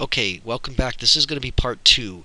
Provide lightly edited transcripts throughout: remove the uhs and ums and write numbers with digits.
Okay, welcome back. This is going to be part two.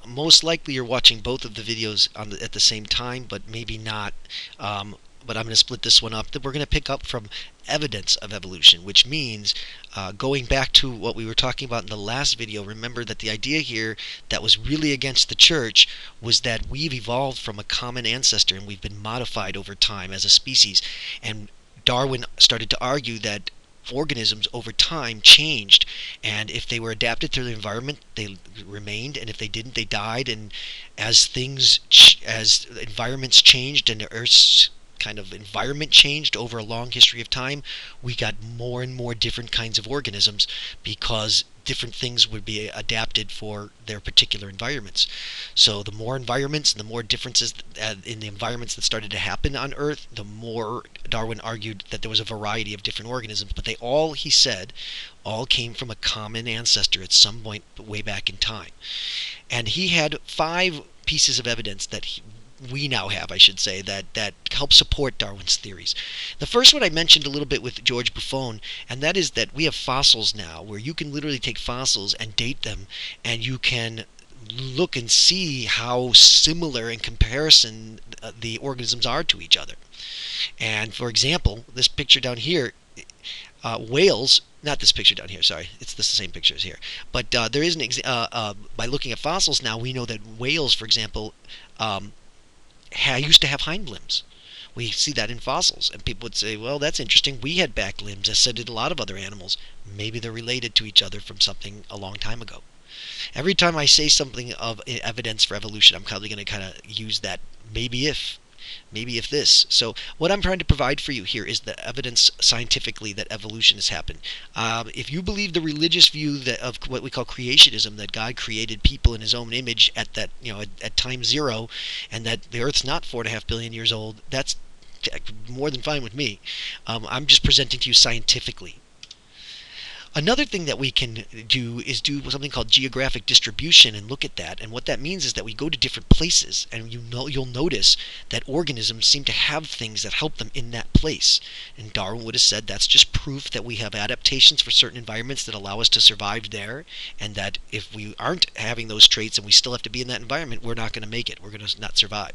Most likely you're watching both of the videos at the same time, but maybe not. But I'm going to split this one up. We're going to pick up from evidence of evolution, which means going back to what we were talking about in the last video. Remember that the idea here that was really against the church was that we've evolved from a common ancestor and we've been modified over time as a species. And Darwin started to argue that organisms over time changed, and if they were adapted to the environment they remained, and if they didn't they died. And as environments changed and the earth's kind of environment changed over a long history of time, we got more and more different kinds of organisms because different things would be adapted for their particular environments. So the more environments and the more differences in the environments that started to happen on Earth, the more Darwin argued that there was a variety of different organisms, but they all, he said, all came from a common ancestor at some point way back in time. And he had five pieces of evidence we now have, I should say, that help support Darwin's theories. The first one I mentioned a little bit with George Buffon, and that is that we have fossils now where you can literally take fossils and date them, and you can look and see how similar in comparison the organisms are to each other. And for example, this picture down here, whales, not this picture down here, sorry, it's the same picture as here, but there is by looking at fossils now, we know that whales, for example, used to have hind limbs. We see that in fossils, and people would say, well, that's interesting. We had back limbs, as so did a lot of other animals. Maybe they're related to each other from something a long time ago. Every time I say something of evidence for evolution, I'm probably going to kind of use that maybe if this. So what I'm trying to provide for you here is the evidence scientifically that evolution has happened. If you believe the religious view of what we call creationism, that God created people in His own image at that, at time zero, and that the Earth's not 4.5 billion years old, that's more than fine with me. I'm just presenting to you scientifically. Another thing that we can do is do something called geographic distribution and look at that. And what that means is that we go to different places, and you'll notice that organisms seem to have things that help them in that place. And Darwin would have said that's just proof that we have adaptations for certain environments that allow us to survive there, and that if we aren't having those traits and we still have to be in that environment, we're not going to make it. We're going to not survive.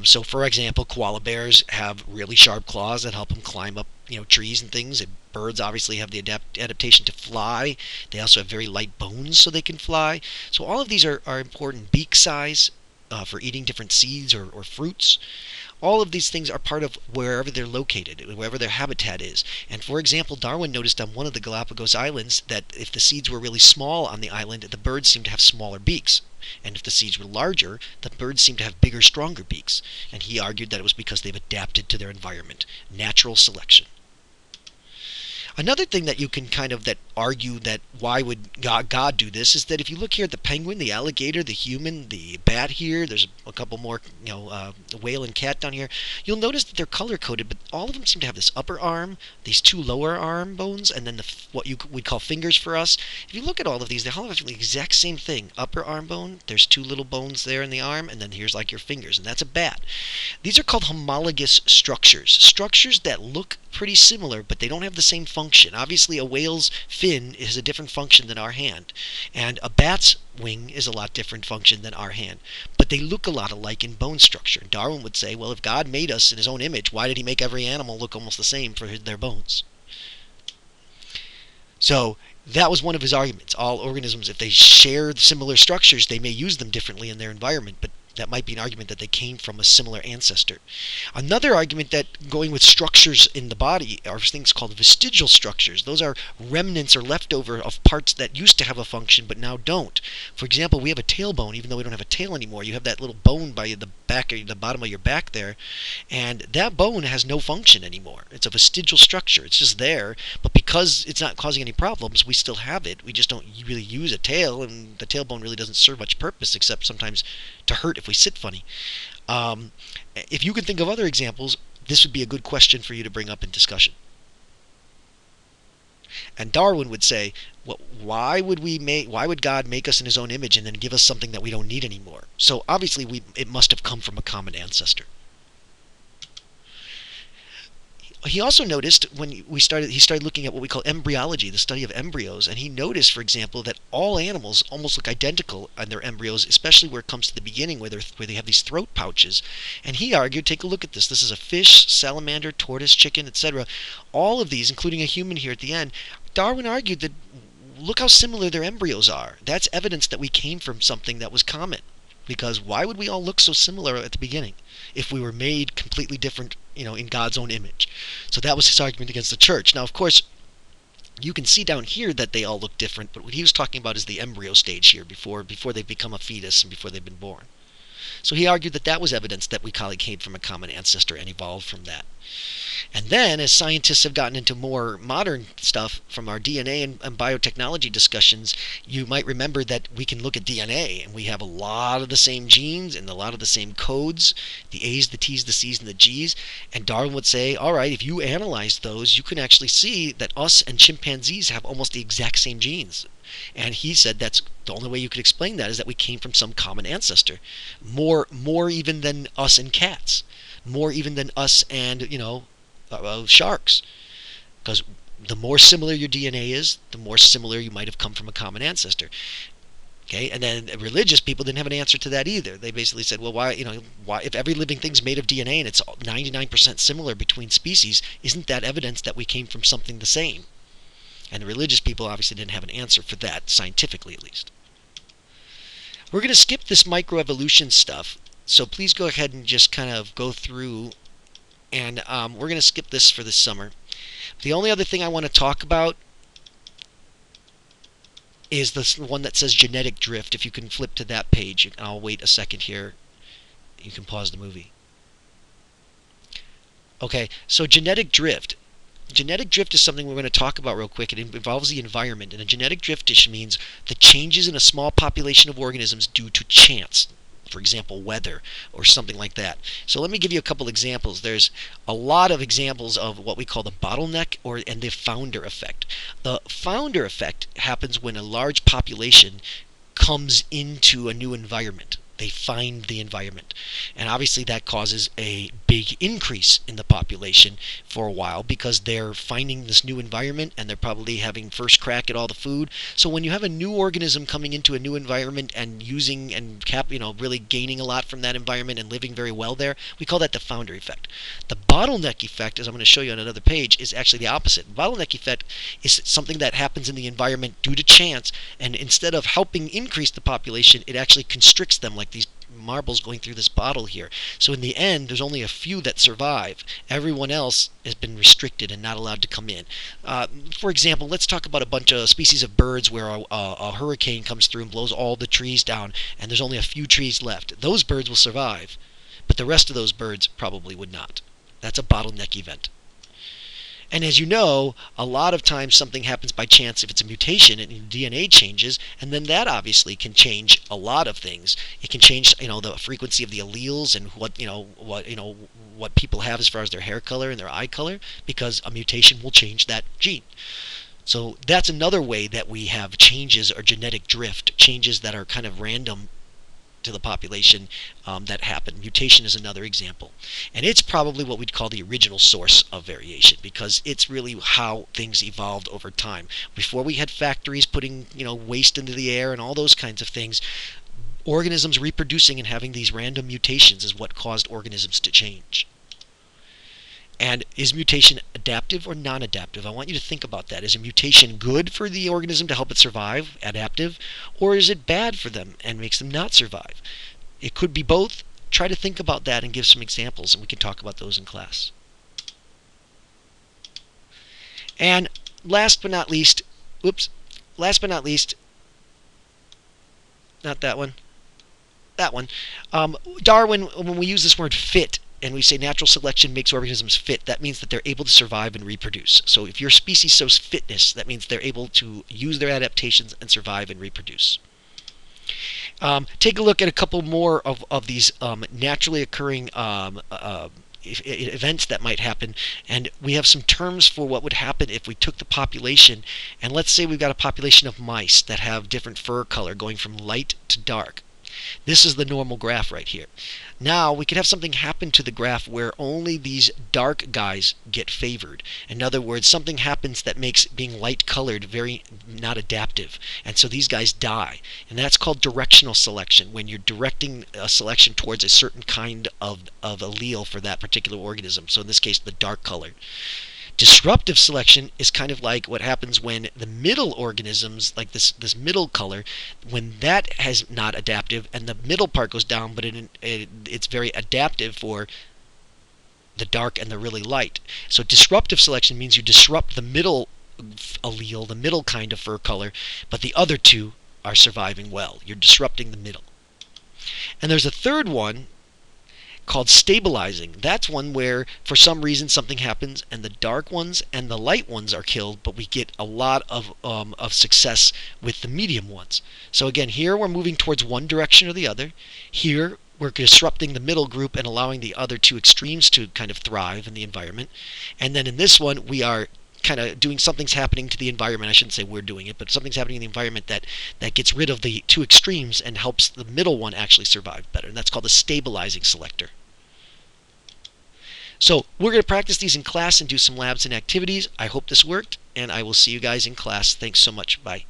So, for example, koala bears have really sharp claws that help them climb up trees and things. And birds obviously have the adaptation to fly. They also have very light bones so they can fly. So all of these are important. Beak size for eating different seeds or fruits. All of these things are part of wherever they're located, wherever their habitat is. And for example, Darwin noticed on one of the Galapagos Islands that if the seeds were really small on the island, the birds seemed to have smaller beaks. And if the seeds were larger, the birds seemed to have bigger, stronger beaks. And he argued that it was because they've adapted to their environment. Natural selection. Another thing that you can that argue that why would God do this is that if you look here at the penguin, the alligator, the human, the bat here, there's a couple more, whale and cat down here, you'll notice that they're color coded, but all of them seem to have this upper arm, these two lower arm bones, and then what you would call fingers for us. If you look at all of these, they all have the exact same thing. Upper arm bone, there's two little bones there in the arm, and then here's like your fingers, and that's a bat. These are called homologous structures that look pretty similar, but they don't have the same function. Obviously, a whale's fin is a different function than our hand, and a bat's wing is a lot different function than our hand, but they look a lot alike in bone structure. Darwin would say, well, if God made us in His own image, why did He make every animal look almost the same for their bones? So that was one of his arguments. All organisms, if they share similar structures, they may use them differently in their environment, but that might be an argument that they came from a similar ancestor. Another argument that going with structures in the body are things called vestigial structures. Those are remnants or leftover of parts that used to have a function but now don't. For example, we have a tailbone, even though we don't have a tail anymore. You have that little bone by the back, or the bottom of your back there, and that bone has no function anymore. It's a vestigial structure. It's just there, but because it's not causing any problems, we still have it. We just don't really use a tail, and the tailbone really doesn't serve much purpose except sometimes to hurt if we sit funny. If you can think of other examples, this would be a good question for you to bring up in discussion. And Darwin would say, well, why would God make us in His own image and then give us something that we don't need anymore? So obviously it must have come from a common ancestor. he also noticed when he started looking at what we call embryology, the study of embryos, and he noticed, for example, that all animals almost look identical on their embryos, especially where it comes to the beginning, where they have these throat pouches. And he argued, take a look at this. This is a fish, salamander, tortoise, chicken, etc. All of these, including a human here at the end. Darwin argued that look how similar their embryos are. That's evidence that we came from something that was common. Because why would we all look so similar at the beginning if we were made completely different, in God's own image? So that was his argument against the church. Now, of course, you can see down here that they all look different, but what he was talking about is the embryo stage here, before they become a fetus and before they've been born. So he argued that that was evidence that we came from a common ancestor and evolved from that. And then, as scientists have gotten into more modern stuff from our DNA and biotechnology discussions, you might remember that we can look at DNA and we have a lot of the same genes and a lot of the same codes, the A's, the T's, the C's, and the G's. And Darwin would say, all right, if you analyze those, you can actually see that us and chimpanzees have almost the exact same genes. And he said that's the only way you could explain that is that we came from some common ancestor, more even than us and cats, more even than us and sharks, because the more similar your DNA is, the more similar you might have come from a common ancestor. Okay, and then religious people didn't have an answer to that either. They basically said, well, why if every living thing's made of DNA and it's 99% similar between species, isn't that evidence that we came from something the same? And the religious people obviously didn't have an answer for that, scientifically at least. We're going to skip this microevolution stuff, so please go ahead and just kind of go through, and we're going to skip this for this summer. The only other thing I want to talk about is this one that says genetic drift. If you can flip to that page, I'll wait a second here. You can pause the movie. Okay, so genetic drift. Genetic drift is something we're going to talk about real quick. It involves the environment, and a genetic drift means the changes in a small population of organisms due to chance. For example, weather or something like that. So let me give you a couple examples. There's a lot of examples of what we call the bottleneck and the founder effect. The founder effect happens when a large population comes into a new environment. They find the environment. And obviously that causes a big increase in the population for a while because they're finding this new environment and they're probably having first crack at all the food. So when you have a new organism coming into a new environment and using and really gaining a lot from that environment and living very well there, we call that the founder effect. The bottleneck effect, as I'm going to show you on another page, is actually the opposite. The bottleneck effect is something that happens in the environment due to chance, and instead of helping increase the population, it actually constricts them, like these marbles going through this bottle here. So in the end, there's only a few that survive. Everyone else has been restricted and not allowed to come in. For example, let's talk about a bunch of species of birds where a hurricane comes through and blows all the trees down, and there's only a few trees left. Those birds will survive, but the rest of those birds probably would not. That's a bottleneck event. And as you know, a lot of times something happens by chance if it's a mutation and DNA changes, and then that obviously can change a lot of things. It can change, the frequency of the alleles and what people have as far as their hair color and their eye color, because a mutation will change that gene. So that's another way that we have changes or genetic drift, changes that are kind of random to the population that happen. Mutation is another example. And it's probably what we'd call the original source of variation, because it's really how things evolved over time. Before we had factories putting waste into the air and all those kinds of things, organisms reproducing and having these random mutations is what caused organisms to change. And is mutation adaptive or non-adaptive? I want you to think about that. Is a mutation good for the organism to help it survive, adaptive, or is it bad for them and makes them not survive? It could be both. Try to think about that and give some examples, and we can talk about those in class. And last but not least, not that one, Darwin, when we use this word fit, and we say natural selection makes organisms fit, that means that they're able to survive and reproduce. So if your species shows fitness, that means they're able to use their adaptations and survive and reproduce. Take a look at a couple more of these naturally occurring events that might happen, and we have some terms for what would happen if we took the population, and let's say we've got a population of mice that have different fur color going from light to dark. This is the normal graph right here. Now we could have something happen to the graph where only these dark guys get favored. In other words, something happens that makes being light colored very not adaptive, and so these guys die. And that's called directional selection, when you're directing a selection towards a certain kind of allele for that particular organism. So in this case, the dark colored. Disruptive selection is kind of like what happens when the middle organisms, like this middle color, when that has not adaptive and the middle part goes down, but it's very adaptive for the dark and the really light. So disruptive selection means you disrupt the middle allele, the middle kind of fur color, but the other two are surviving well. You're disrupting the middle. And there's a third one called stabilizing. That's one where for some reason something happens and the dark ones and the light ones are killed, but we get a lot of success with the medium ones. So again, here we're moving towards one direction or the other. Here we're disrupting the middle group and allowing the other two extremes to kind of thrive in the environment. And then in this one, we are kind of doing something's happening to the environment. I shouldn't say we're doing it, but something's happening in the environment that gets rid of the two extremes and helps the middle one actually survive better. And that's called the stabilizing selector. So we're going to practice these in class and do some labs and activities. I hope this worked, and I will see you guys in class. Thanks so much. Bye.